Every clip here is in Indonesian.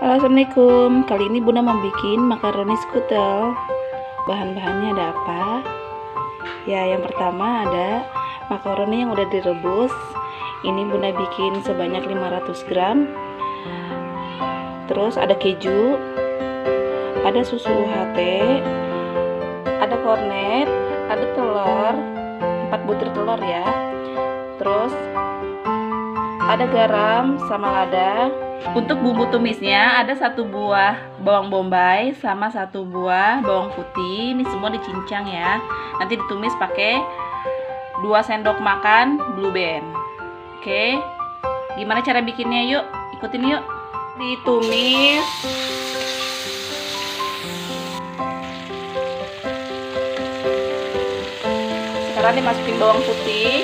Halo, assalamualaikum. Kali ini Bunda mau bikin makaroni skutel. Bahan-bahannya ada apa? Ya, yang pertama ada makaroni yang udah direbus. Ini Bunda bikin sebanyak 500 gram. Terus ada keju, ada susu UHT, ada kornet, ada telur, 4 butir telur ya. Terus ada garam sama lada. Untuk bumbu tumisnya ada 1 buah bawang bombay sama 1 buah bawang putih. Ini semua dicincang ya. Nanti ditumis pakai 2 sendok makan Blue Band. Oke, gimana cara bikinnya? Yuk ikutin yuk. Ditumis. Sekarang dimasukin bawang putih.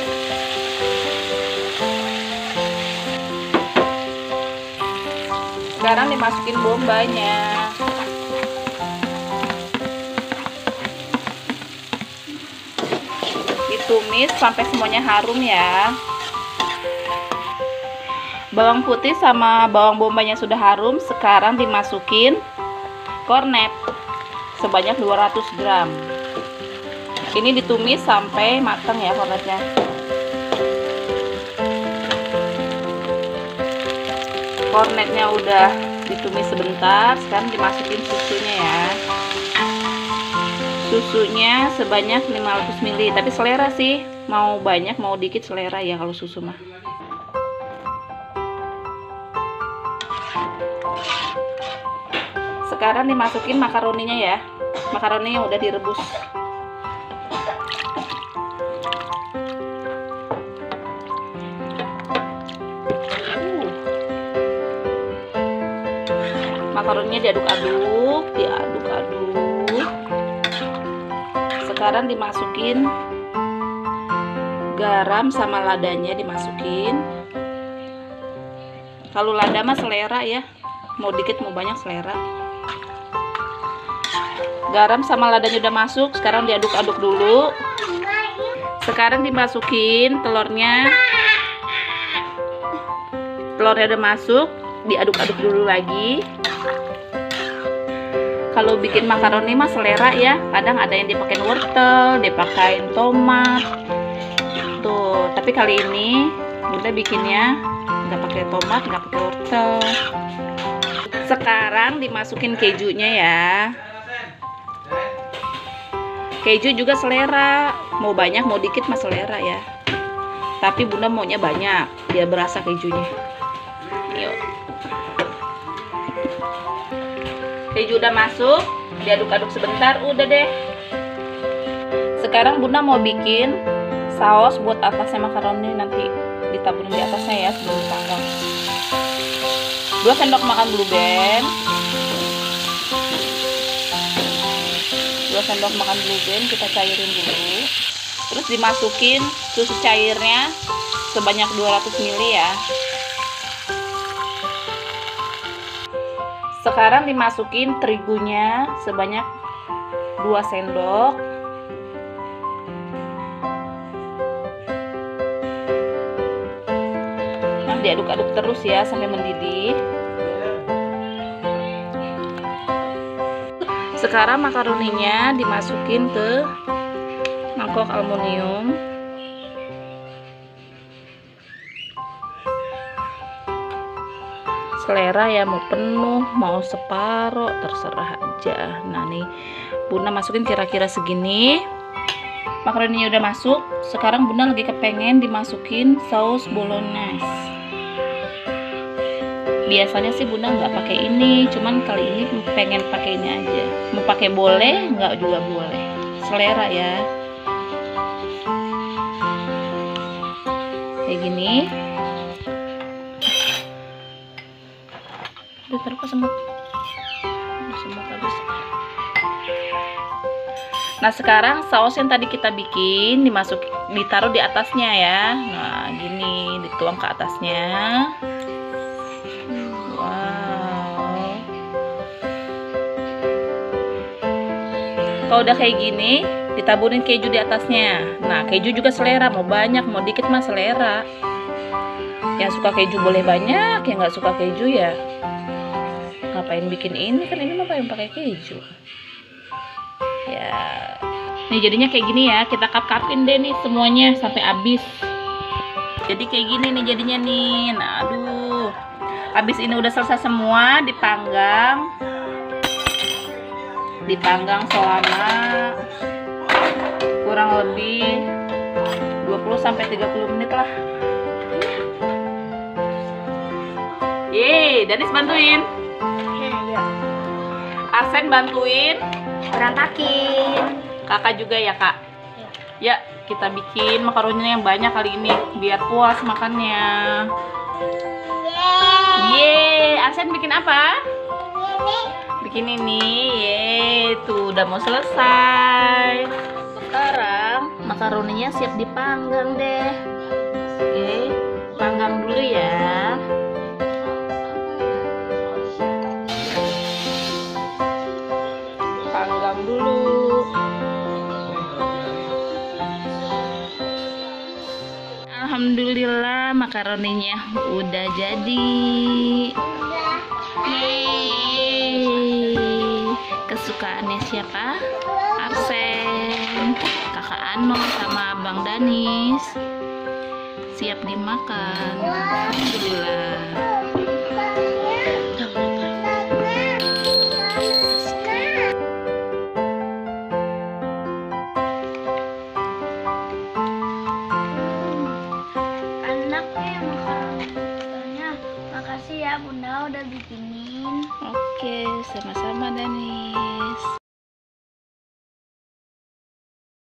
Sekarang dimasukin bombaynya. Ditumis sampai semuanya harum ya. Bawang putih sama bawang bombaynya sudah harum. Sekarang dimasukin kornet sebanyak 200 gram. Ini ditumis sampai matang ya kornetnya. Kornetnya udah ditumis sebentar. Sekarang dimasukin susunya ya. Susunya sebanyak 500 ml, tapi selera sih, mau banyak mau dikit selera ya kalau susu mah. Sekarang dimasukin makaroninya ya. Makaroni yang udah direbus. Makaroninya diaduk-aduk, diaduk-aduk. Sekarang dimasukin garam sama ladanya dimasukin. Kalau lada mah selera ya, mau dikit mau banyak selera. Garam sama ladanya udah masuk, sekarang diaduk-aduk dulu. Sekarang dimasukin telurnya. Telurnya udah masuk, diaduk-aduk dulu lagi. Kalau bikin makaroni mah selera ya, kadang ada yang dipakai wortel, dipakai tomat tuh, tapi kali ini Bunda bikinnya nggak pakai tomat, nggak pakai wortel. Sekarang dimasukin kejunya ya. Keju juga selera, mau banyak mau dikit mah selera ya, tapi Bunda maunya banyak biar berasa kejunya. Yuk, keju udah masuk, diaduk-aduk sebentar, udah deh. Sekarang Bunda mau bikin saus buat atasnya makaroni, nanti ditaburin di atasnya ya sebelum dipanggang. 2 sendok makan Blue Band. 2 sendok makan Blue Band kita cairin dulu. Terus dimasukin susu cairnya sebanyak 200 ml ya. Sekarang dimasukin terigunya sebanyak 2 sendok. Nah, diaduk-aduk terus ya sampai mendidih. Sekarang makaroninya dimasukin ke mangkok aluminium. Selera ya, mau penuh mau separoh terserah aja. Nah nih Bunda masukin kira-kira segini. Makaroninya udah masuk. Sekarang Bunda lagi kepengen dimasukin saus bolognese. Biasanya sih Bunda nggak pakai ini, cuman kali ini pengen pakai ini aja. Mau pakai boleh, nggak juga boleh, selera ya. Kayak gini. Taruh ke semut habis. Nah sekarang saus yang tadi kita bikin ditaruh di atasnya ya. Nah gini, dituang ke atasnya. Wow. Kalau udah kayak gini, ditaburin keju di atasnya. Nah keju juga selera, mau banyak mau dikit mah selera. Yang suka keju boleh banyak, yang nggak suka keju ya nggak ngapain bikin ini, kan ini mah yang pakai keju. Ya. Nih jadinya kayak gini ya, kita kap-kapin deh nih semuanya sampai habis. Jadi kayak gini nih jadinya nih. Nah, aduh. Habis ini udah selesai semua, dipanggang. Dipanggang selama kurang lebih 20-30 menit lah. Yeay, Danis bantuin. Iya. Arsen bantuin. Berantakin. Kakak juga ya, Kak? Ya, kita bikin makaroninya yang banyak kali ini biar puas makannya. Yeay, Arsen bikin apa? Bikin ini. Yeay, tuh udah mau selesai. Sekarang makaroninya siap dipanggang deh. Oke, panggang dulu ya. Panggang dulu. Alhamdulillah makaroninya udah jadi. Yeay. Kesukaannya siapa? Arsen, Kakak Ano sama Bang Danis. Siap dimakan. Alhamdulillah. Anaknya makanannya. Makasih ya Bunda udah bikinin. Oke, sama-sama Danis.